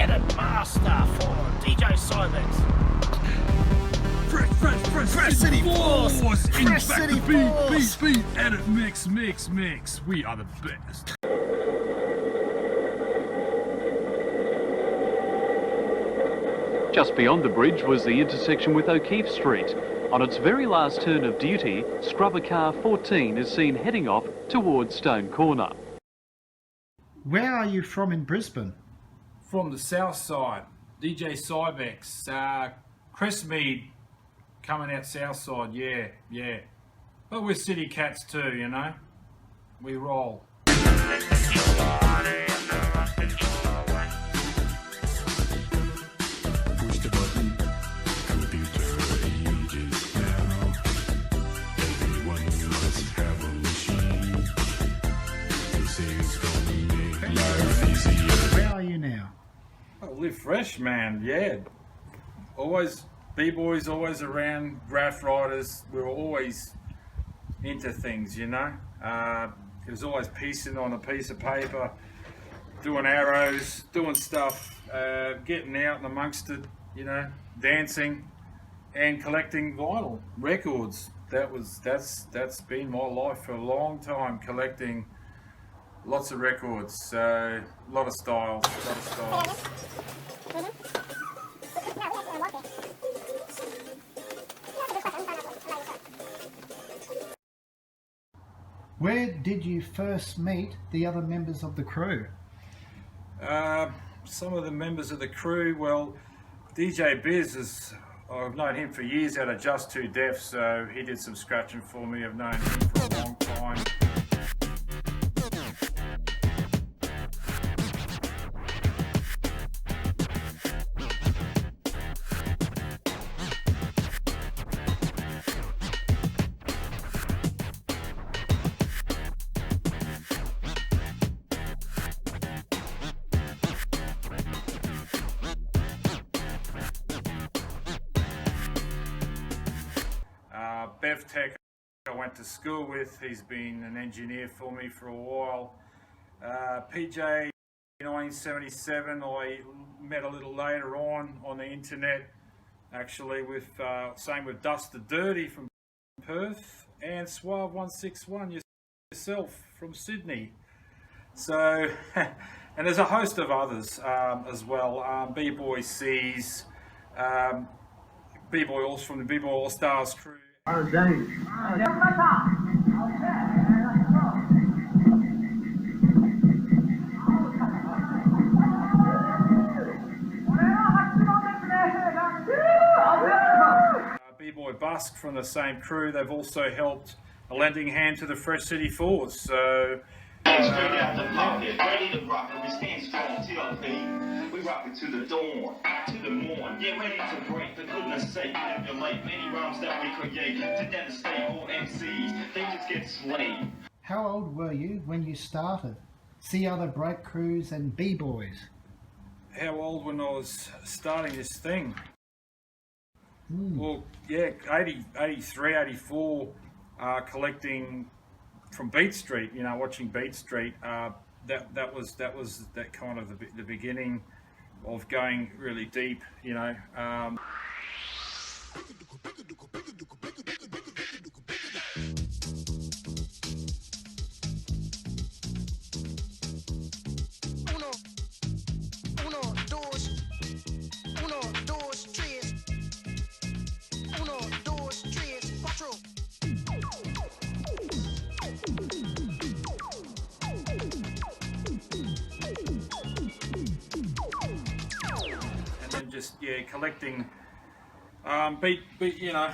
edit master for DJ Cybex. Fresh City Force! Fresh City Force! Beat, edit, mix. We are the best. Just beyond the bridge was the intersection with O'Keefe Street. On its very last turn of duty, scrubber car 14 is seen heading off towards Stone Corner. Where are you from in Brisbane? From the south side, DJ Cybex, Crestmead coming out south side, yeah. But we're city cats too, you know. We roll. Where are you now? I live fresh, man, yeah. Always, b-boys always around, graph riders, we were always into things, you know. It was always piecing on a piece of paper, doing arrows, doing stuff, getting out and amongst it, you know, dancing and collecting vinyl records. That's been my life for a long time, collecting lots of records, so a lot of styles. Where did you first meet the other members of the crew? Some of the members of the crew, well, DJ Biz I've known him for years out of Just Too Deaf, so he did some scratching for me. I've known him for a long time. Bevtekk I went to school with, he's been an engineer for me for a while. PJ 1977 I met a little later on the internet, actually, with same with Dust the Dirty from Perth, and Suave 161 yourself from Sydney. So, and there's a host of others as well. B-boy C's, B-boy from the b-boy Allstars crew. B-boy Busk from the same crew. They've also helped a lending hand to the Fresh City Force. So. Straight out the pocket, ready to rock it. We stand strong, TLP. We rock it to the dawn, to the morn. Get ready to break, for goodness sake. Emulate many rhymes that we create to devastate all MCs. They just get slayed. How old were you when you started? See other break crews and b-boys? How old when I was starting this thing? Well, yeah, 83, 84, collecting from Beat Street, you know, watching Beat Street. That was that kind of the beginning of going really deep, you know. Collecting beat, you know,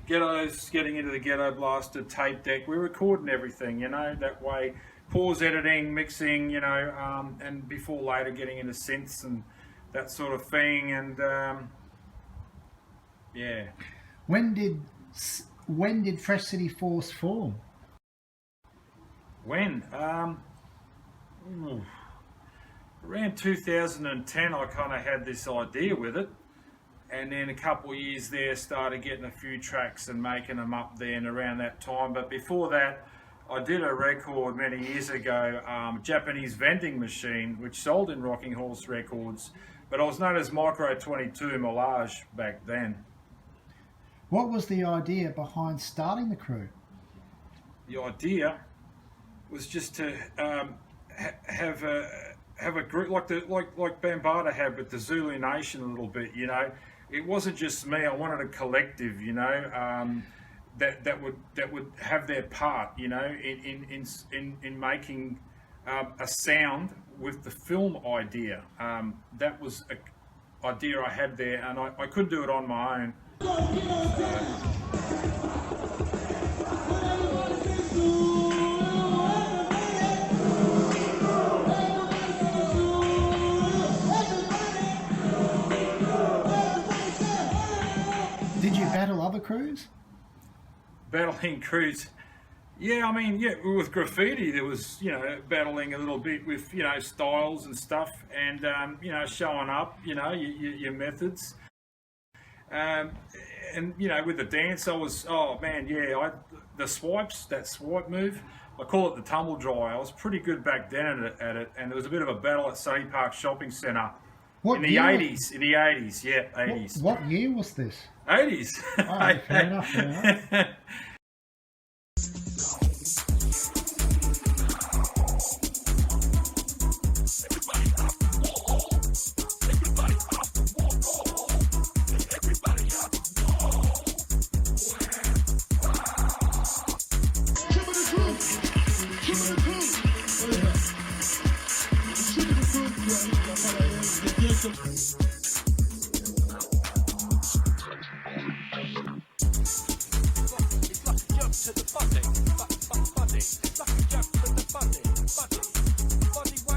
ghettos, getting into the ghetto blaster tape deck. We're recording everything, you know, that way. Pause editing, mixing, you know, and before later getting into synths and that sort of thing. And yeah. When did Fresh City Force form? When? Around 2010 I kind of had this idea with it, and then a couple of years there started getting a few tracks and making them up there and around that time. But before that I did a record many years ago, Japanese vending machine, which sold in Rocking Horse Records, but I was known as Micro 22 Millage back then. What was the idea behind starting the crew? The idea was just to have a group like Bambata had with the Zulu Nation a little bit. You know, it wasn't just me. I wanted a collective. You know, that would have their part. You know, in making a sound with the film idea. That was an idea I had there, and I couldn't do it on my own. Did you battle other crews? Battling crews, yeah. I mean, yeah. With graffiti, there was, you know, battling a little bit with, you know, styles and stuff, and you know, showing up, you know, your methods. And you know, with the dance, I was, oh man, yeah. The swipes, that swipe move, I call it the tumble dry. I was pretty good back then at it, and there was a bit of a battle at Sunny Park Shopping Centre. In the 80s, yeah, 80s. What year was this? 80s. Oh, fair enough, fair enough.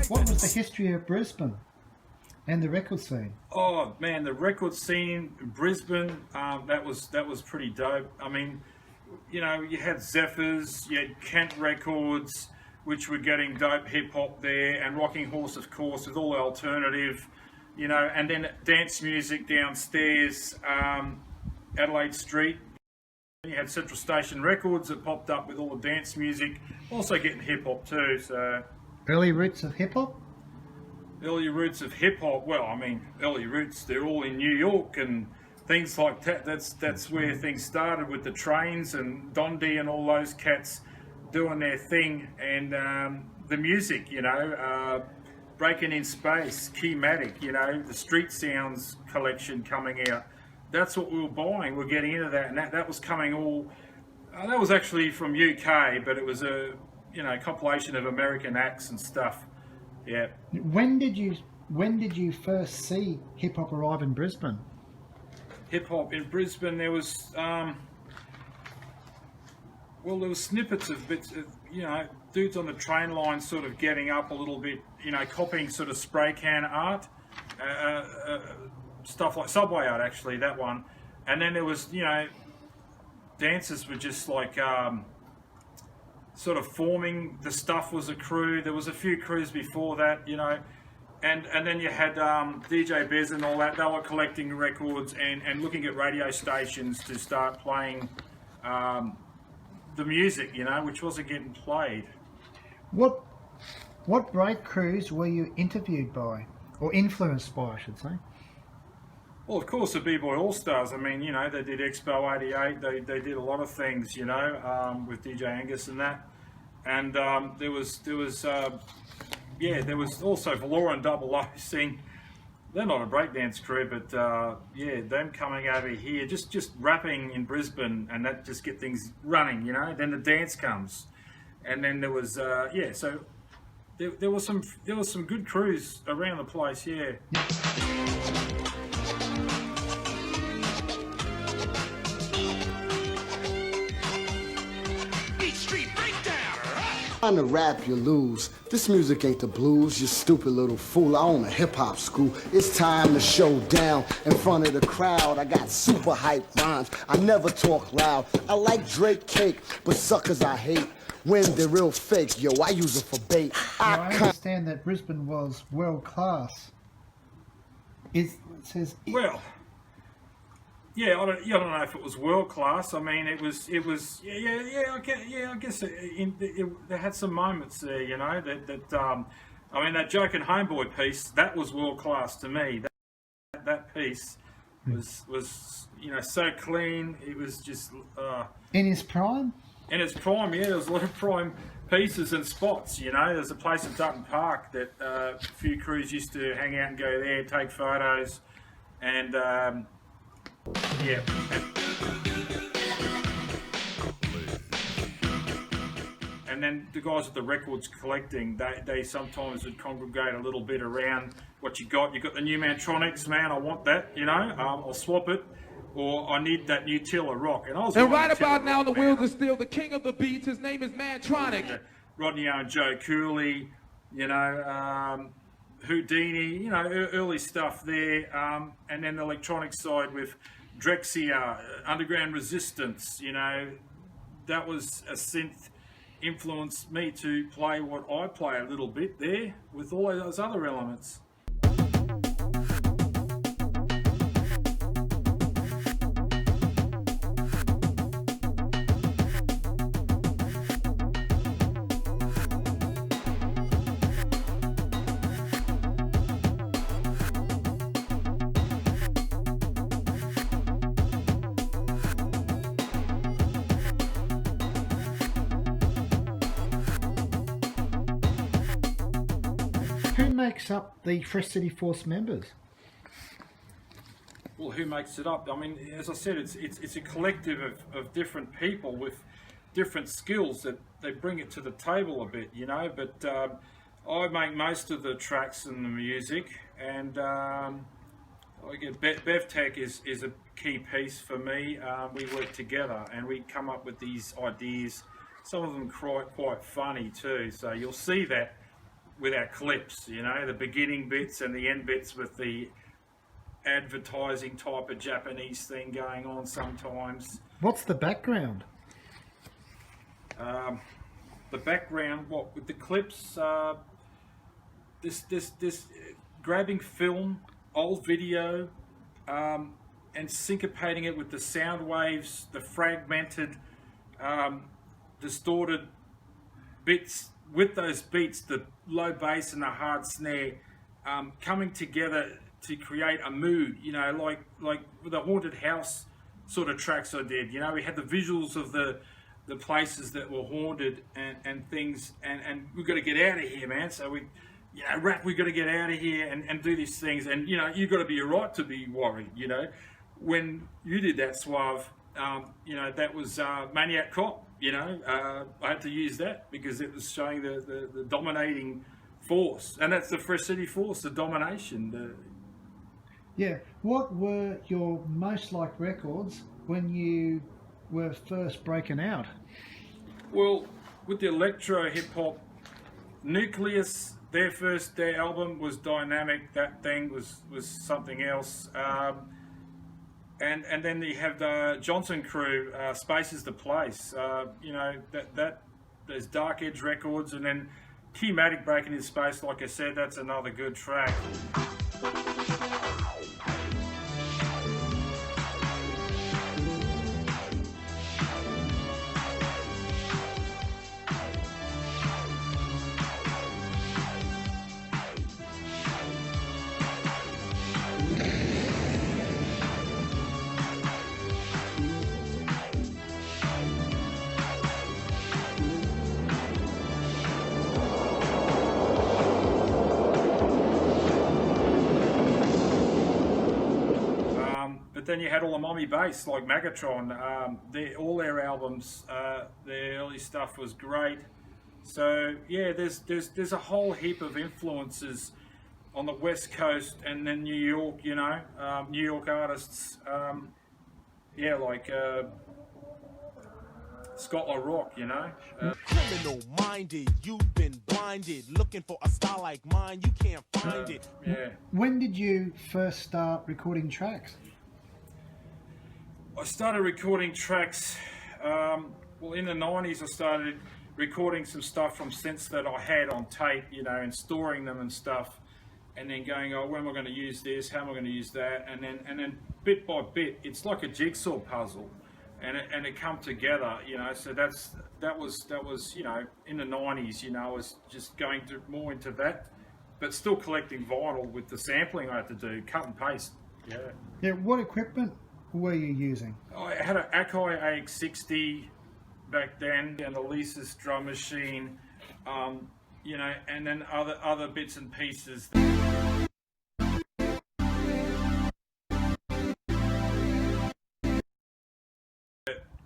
What was the history of Brisbane and the record scene? Oh man, the record scene in Brisbane, that was pretty dope. I mean, you know, you had Zephyrs, you had Kent Records, which were getting dope hip hop there, and Rocking Horse, of course, with all the alternative, you know, and then dance music downstairs, Adelaide Street. You had Central Station Records that popped up with all the dance music, also getting hip hop too. So Early roots of hip hop? Early roots of hip hop. Well, I mean, early roots, they're all in New York and things like that. That's where things started with the Trains and Dundee and all those cats doing their thing, and the music, you know, Breaking in Space, Keymatic, you know, the Street Sounds collection coming out. That's what we were buying. We're getting into that, and that was coming all. That was actually from UK, but it was a, you know, compilation of American acts and stuff. Yeah. When did you first see hip hop arrive in Brisbane? Hip hop in Brisbane, there was well, there was snippets of bits of, you know, dudes on the train line sort of getting up a little bit, you know, copying sort of spray can art, stuff like Subway art, actually, that one. And then there was, you know, dancers were just like sort of forming. The Stuff was a crew. There was a few crews before that, you know, and then you had DJ Bez and all that. They were collecting records and looking at radio stations to start playing the music, you know, which wasn't getting played. What break crews were you interviewed by, or influenced by, I should say? Well, of course, the bboy Allstars. I mean, you know, they did Expo '88. They did a lot of things, you know, with DJ Angus and that. And there was also Valora and Double O scene. They're not a breakdance crew, but yeah, them coming over here, just rapping in Brisbane, and that just get things running, you know. Then the dance comes, and then there was yeah. So there was some good crews around the place, yeah. Trying to rap, you lose. This music ain't the blues, you stupid little fool. I own a hip-hop school. It's time to show down in front of the crowd. I got super hype rhymes. I never talk loud. I like Drake cake, but suckers I hate. When they're real fake, yo, I use it for bait. I understand that Brisbane was world class. It says well, yeah, I don't know if it was world class. I mean, it was, I guess they had some moments there, you know, I mean, that Joke and Homeboy piece, that was world class to me. That piece was you know, so clean. It was just In his prime? in its prime. Yeah, there was a lot of prime pieces and spots. You know, there's a place in Dutton Park that a few crews used to hang out and go there, take photos, and yeah. And then the guys at the records collecting, they sometimes would congregate a little bit around what you got. You got the new Mantronics, man, I want that, you know, I'll swap it. Or I need that new Tiller Rock. And right about now, the wheels are still the king of the beats. His name is Mantronic. Rodney O and Joe Cooley, you know, Houdini, you know, early stuff there. And then the electronic side with Drexia, Underground Resistance, you know, that was a synth influenced me to play what I play a little bit there with all those other elements. Who makes up the Fresh City Force members? Well, who makes it up? I mean, as I said, it's a collective of different people with different skills that they bring it to the table a bit, you know. But I make most of the tracks and the music, and Bevtekk is a key piece for me. We work together and we come up with these ideas. Some of them quite funny too. So you'll see that with our clips, you know, the beginning bits and the end bits with the advertising type of Japanese thing going on sometimes. What's the background? The background, what with the clips? This grabbing film, old video, and syncopating it with the sound waves, the fragmented, distorted bits. With those beats, the low bass and the hard snare coming together to create a mood, you know, like with the haunted house sort of tracks I did. You know, we had the visuals of the places that were haunted and things, and we've got to get out of here, man. So we, you know, rap, we've got to get out of here and do these things. And, you know, you've got to be right to be worried, you know. When you did that, Suave, you know, that was Maniac Cop. You know, I had to use that because it was showing the dominating force, and that's the Fresh City Force, the domination. Yeah. What were your most liked records when you were first breaking out? Well, with the electro hip hop, Nucleus, their album was dynamic. That thing was something else. And then you have the Johnson crew, Space is the Place, you know, there's Dark Edge Records, and then Keymatic breaking his space, like I said, that's another good track. But then you had all the mommy bass like Megatron. All their albums, their early stuff was great. So yeah, there's a whole heap of influences on the West Coast and then New York. You know, New York artists. Yeah, like Scott LaRock. You know. Criminal minded, you've been blinded. Looking for a style like mine, you can't find it. Yeah. When did you first start recording tracks? I started recording tracks, well, in the 90s I started recording some stuff from synths that I had on tape, you know, and storing them and stuff. and then going, oh, when am I going to use this? How am I going to use that? And then bit by bit, it's like a jigsaw puzzle, and it come together, you know. So that was you know, in the 90s, you know, I was just going more into that, but still collecting vinyl with the sampling I had to do, cut and paste. Yeah. Yeah. What equipment were you using? I had an Akai AX60 back then, and a Lisa's drum machine, you know, and then other bits and pieces.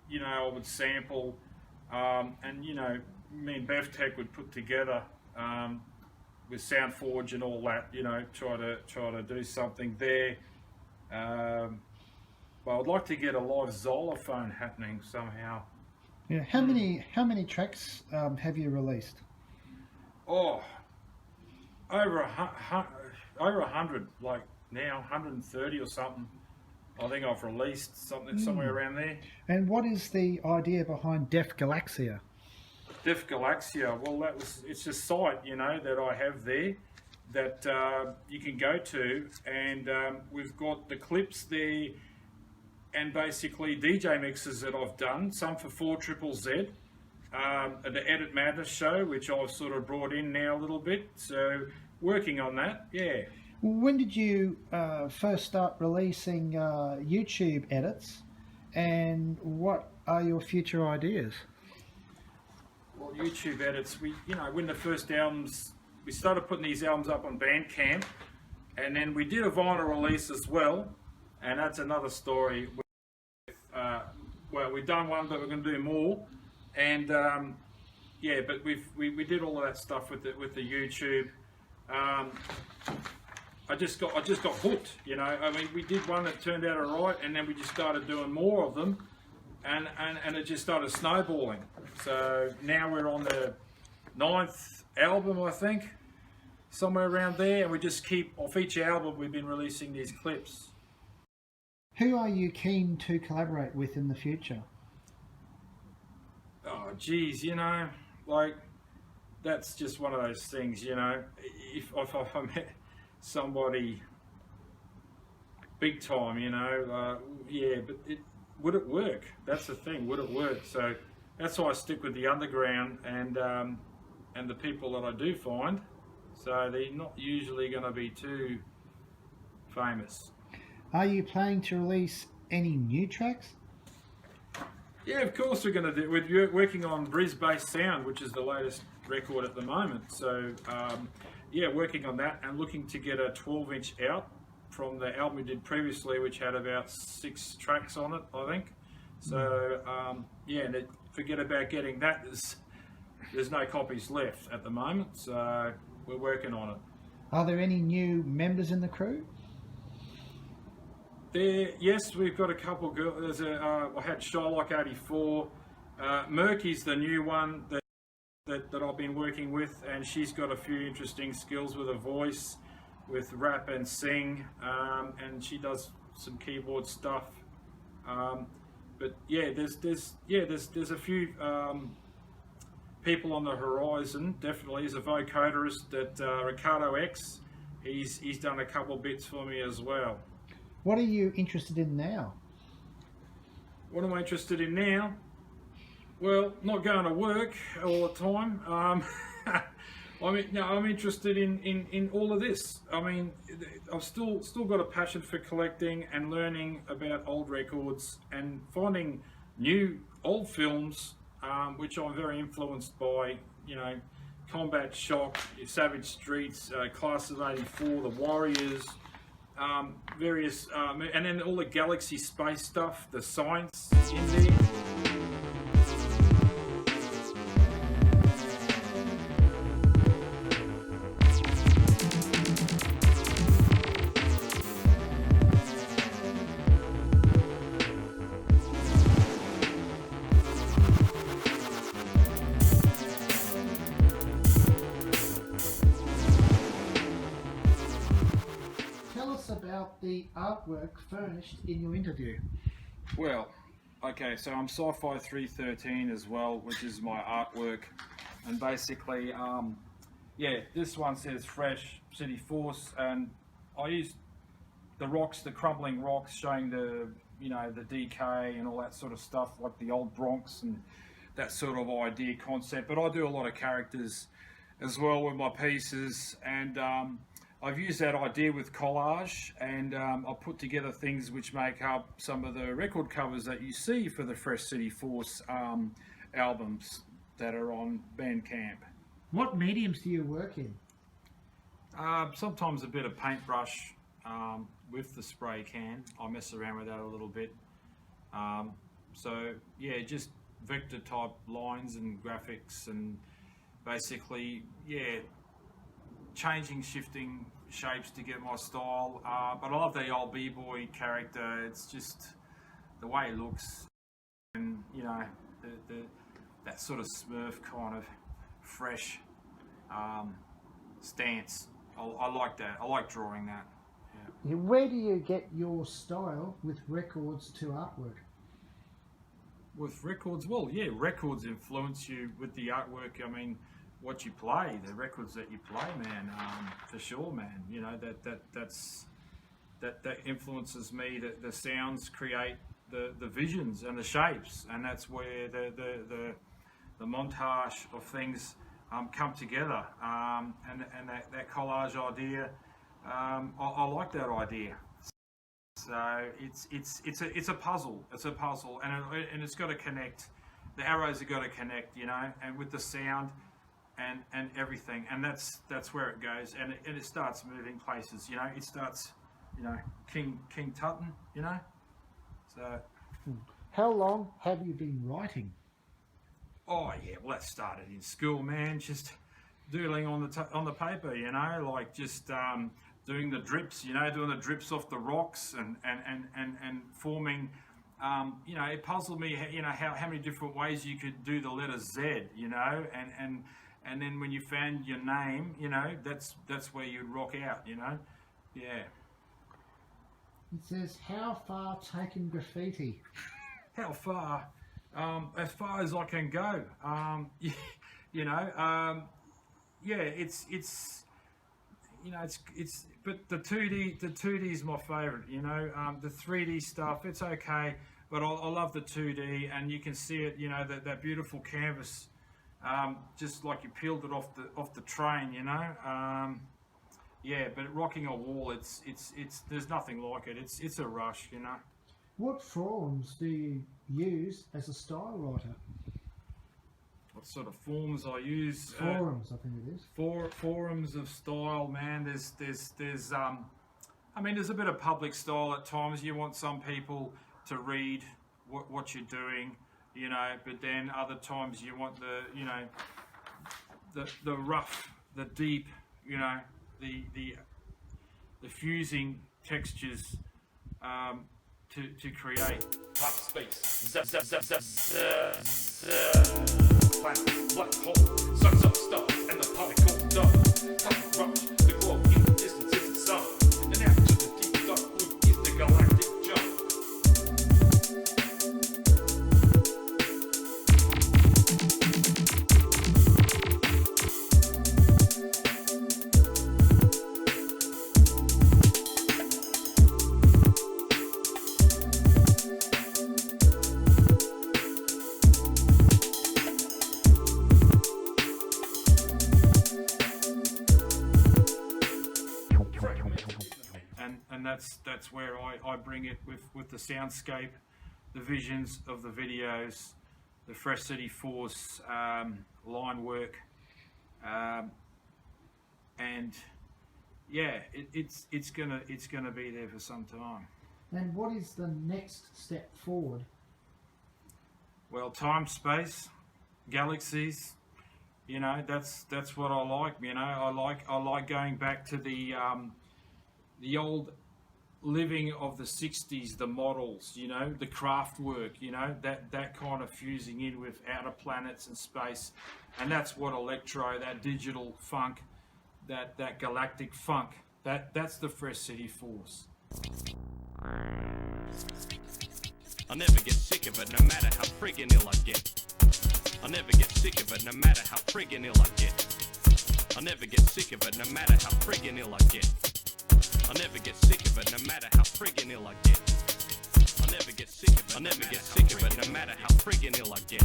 You know, I would sample, and you know, me and Bevtekk would put together with SoundForge and all that. You know, try to do something there. But I'd like to get a live xylophone happening somehow. Yeah. How many tracks have you released? Oh, over 100, like now 130 or something. I think I've released something somewhere around there. And what is the idea behind Def Galaxia? Def Galaxia, well, it's a site, you know, that I have there that you can go to, and we've got the clips there, and basically DJ mixes that I've done, some for 4ZZZ, the Edit Madness show, which I've sort of brought in now a little bit, so working on that, yeah. When did you first start releasing YouTube edits, and what are your future ideas? Well, YouTube edits, you know, when the first albums, we started putting these albums up on Bandcamp, and then we did a vinyl release as well, and that's another story. Well, we've done one, but we're going to do more, and yeah, but we did all of that stuff with the YouTube. I just got hooked, you know. I mean, we did one that turned out alright, and then we just started doing more of them, and it just started snowballing. So now we're on the 9th album, I think, somewhere around there, and we just keep, off each album we've been releasing these clips. Who are you keen to collaborate with in the future? Oh, geez, you know, like, that's just one of those things, you know. If I met somebody big time, you know, yeah, but would it work? That's the thing, would it work? So that's why I stick with the underground and the people that I do find. So they're not usually going to be too famous. Are you planning to release any new tracks? Yeah, of course we're going to do. We're working on Brisbane Sound, which is the latest record at the moment. So yeah, working on that and looking to get a 12-inch out from the album we did previously, which had about 6 tracks on it, I think. So yeah, and forget about getting that. There's no copies left at the moment, so we're working on it. Are there any new members in the crew? Yes, we've got a couple girls. There's I had Shylock 84. Murky's the new one that I've been working with, and she's got a few interesting skills with her voice, with rap and sing, and she does some keyboard stuff. But yeah, there's a few people on the horizon. Definitely, there's a vocodist that Ricardo X. He's done a couple bits for me as well. What are you interested in now? What am I interested in now? Well, not going to work all the time. I mean, no, I'm interested in all of this. I mean, I've still got a passion for collecting and learning about old records and finding new old films, which I'm very influenced by. You know, Combat Shock, Savage Streets, Class of '84, The Warriors. Various, and then all the galaxy space stuff, the science in there. About the artwork furnished in your interview. Well, okay, so I'm Sci-Fi 313 as well, which is my artwork, and basically yeah, this one says Fresh City Force, and I used the rocks, the crumbling rocks, showing the, you know, the decay and all that sort of stuff, like the old Bronx and that sort of idea concept. But I do a lot of characters as well with my pieces, and I've used that idea with collage, and I've put together things which make up some of the record covers that you see for the Fresh City Force albums that are on Bandcamp. What mediums do you work in? Sometimes a bit of paintbrush with the spray can. I mess around with that a little bit. So yeah, just vector type lines and graphics, and basically, yeah, changing, shifting shapes to get my style. But I love the old b-boy character. It's just the way he looks, and you know, that sort of Smurf kind of fresh stance. I like that. I like drawing that. Yeah. Where do you get your style with records to artwork? With records, well, yeah, records influence you with the artwork. I mean, what you play, the records that you play, man, for sure, man. You know, that influences me. The sounds create the visions and the shapes, and that's where the montage of things come together. And that collage idea, I like that idea. So it's a puzzle. It's a puzzle, and it's got to connect. The arrows have got to connect, you know, and with the sound and everything, and that's where it goes, and it starts moving places, you know. It starts, you know, King Tutton, you know. So, how long have you been writing? Oh yeah, well that started in school, man. Just doodling on the paper, you know, like just doing the drips, you know, doing the drips off the rocks and forming. You know, it puzzled me, you know, how many different ways you could do the letter Z, you know, and then when you found your name, you know, that's where you'd rock out, you know. Yeah. It says, how far taken graffiti? How far? As far as I can go. You know, yeah, it's you know, it's but the 2D is my favorite, you know. The 3D stuff, it's okay, but I love the 2D, and you can see it, you know, that beautiful canvas, just like you peeled it off the train, you know. Yeah, but rocking a wall, it's there's nothing like it. It's a rush, you know. What forms do you use as a style writer? What sort of forms I use? Forums, I think it is. Forums of style, man. There's I mean, there's a bit of public style at times. You want some people to read what you're doing, you know, but then other times you want the, you know, the rough, the deep, you know, the fusing textures to create top space. Planet, black hole, sucks up stuff, and the particle dust. Top rush, the globe in the distance is the sun, and out to the deep dark blue is the galactic jump. And that's where I bring it with the soundscape, the visions of the videos, the Fresh City Force line work, and yeah, it's gonna be there for some time. And what is the next step forward? Well, time, space, galaxies. You know, that's what I like. You know, I like going back to the old living of the 60s, the models, you know, the craft work, you know, that kind of fusing in with outer planets and space. And that's what electro, that digital funk, that galactic funk, that's the Fresh City Force. I'll never get sick of it, no matter how friggin' ill I get. I'll never get sick of it, no matter how friggin' ill I get. I never get sick of it, no matter how friggin' ill I get. I never get sick of it, no matter how friggin' ill I get. I never get sick of it. I never get sick of it, no matter how friggin' ill I get.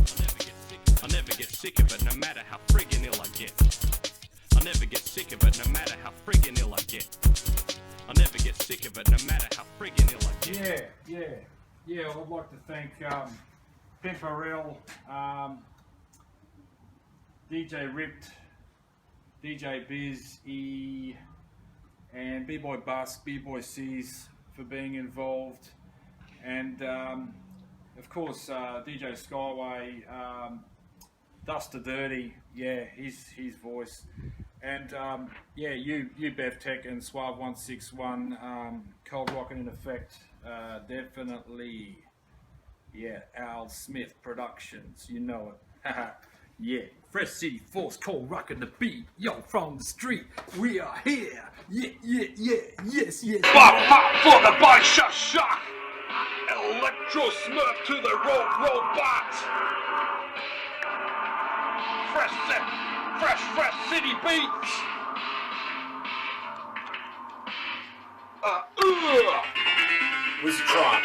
I never get sick of it, no matter how friggin' ill I get. I never get sick of it, no matter how friggin' ill I get. I never get sick of it, no matter how friggin' ill I get. Yeah. I'd like to thank Pimperell, DJ Ripped, DJ Biz, E, and B-Boy Busk, B-Boy C's for being involved, and of course DJ Skyway, Dust to Dirty, yeah, his voice, and you Bevtekk and Suave 161, Cold Rockin' in Effect, definitely, yeah, Al Smith Productions, you know it, yeah. Fresh City Force, cold rockin' the beat, yo, from the street, we are here, yes. Pop, pop for the body, shock, electro smurf to the robot. Fresh city beats. Wizardtron,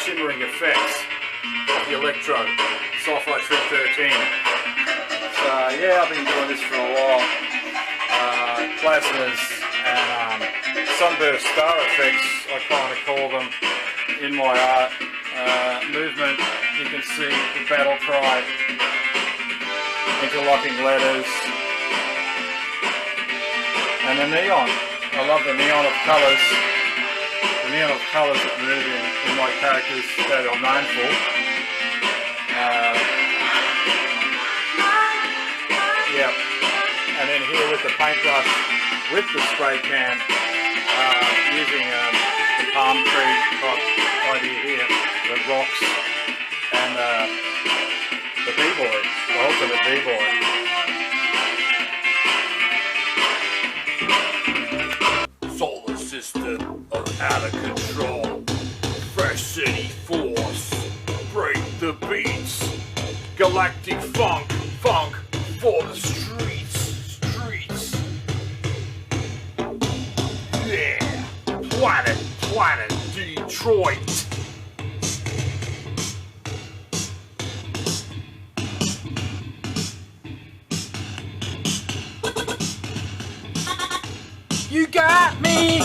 shimmering effects of the electro, Sulfite 313. So yeah, I've been doing this for a while. Plasmas and sunburst star effects, I kind of call them, in my art. Movement, you can see the battle cry, interlocking letters, and the neon. I love the neon of colours. The neon of colours that move in my characters that I'm known for. Yeah, and then here with the paintbrush, with the spray can, using the palm tree type idea here, the rocks, and the b-boy, the ultimate b-boy. Solar system of out of control. Fresh City Force, break the beats. Galactic funk for the streets. Yeah, planet Detroit. You got me.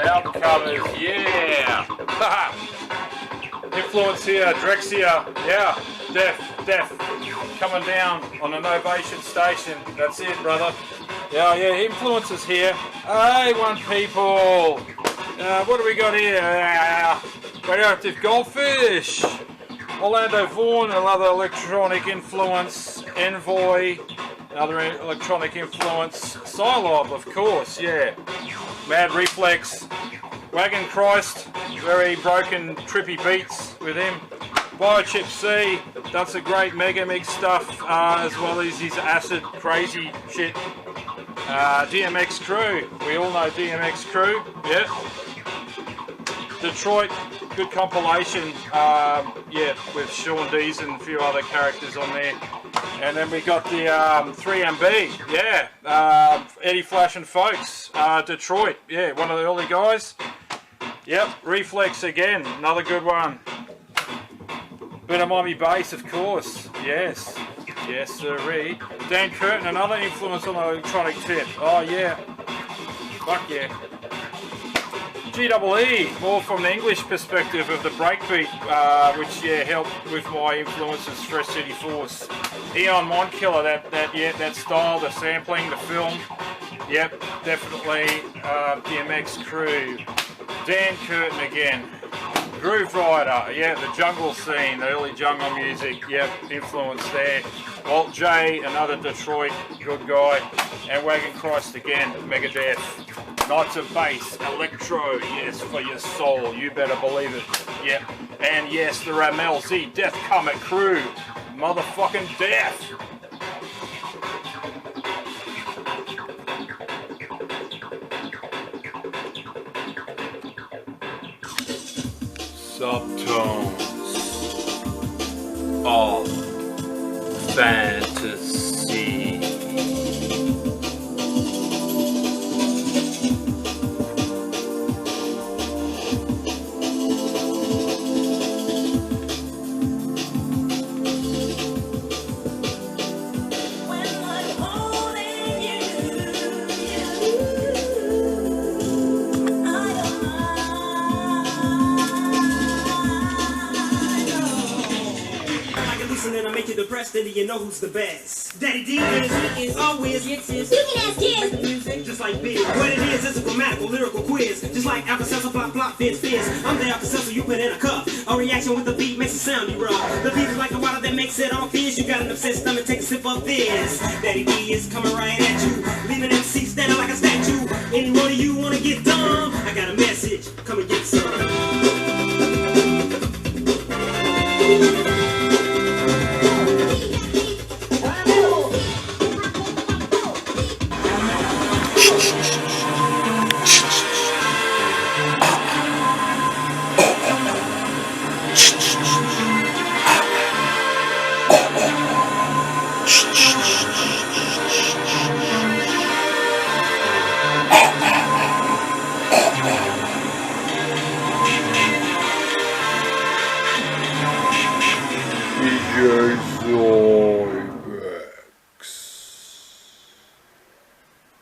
Album covers, yeah. Influence here, Drexia, yeah. Def, coming down on an Ovation station. That's it, brother. Yeah, influences here. A1 people. What do we got here? Radioactive Goldfish. Orlando Vaughan, another electronic influence. Envoy, another electronic influence. Psylob, of course, yeah. Mad Reflex. Wagon Christ, very broken, trippy beats with him. Biochip C, done some great mega mix stuff, as well as his acid crazy shit. DMX Crew, we all know DMX Crew, yeah. Detroit, good compilation, with Sean Dees and a few other characters on there. And then we got the 3MB, yeah, Eddie Flash and Folks, Detroit, yeah, one of the early guys. Yep, Reflex again, another good one. Bit of Miami Bass, of course, yes sirree. Dan Curtin, another influence on the electronic tip, oh yeah, fuck yeah. GEE, more from the English perspective of the breakbeat, which helped with my influences. Fresh City Force, Eon Mindkiller, that style, the sampling, the film. Yep, definitely. DMX Crew, Dan Curtin again. Groove Rider, yeah, the jungle scene, the early jungle music, yep, influence there. Walt J, another Detroit good guy, and Wagon Christ again, Megadeth. Knights of Bass, Electro, yes, for your soul, you better believe it, yep. And yes, the Ramel Z, Death Comet Crew, motherfucking death. Subtones of fantasy. And I make you depressed, then you know who's the best. Daddy D is always you can ask kids. Music just like beer. What it is a grammatical, lyrical quiz. Just like Alka-Seltzer, flop, flop, fizz, fizz. I'm the Alka-Seltzer you put in a cup. A reaction with the beat makes it sound you rough. The beat is like the water that makes it all fizz. You got an upset stomach, take a sip of this. Daddy D is coming right at you, leaving MC standing like a statue. Any more of you wanna get dumb? I got a message, come and get some.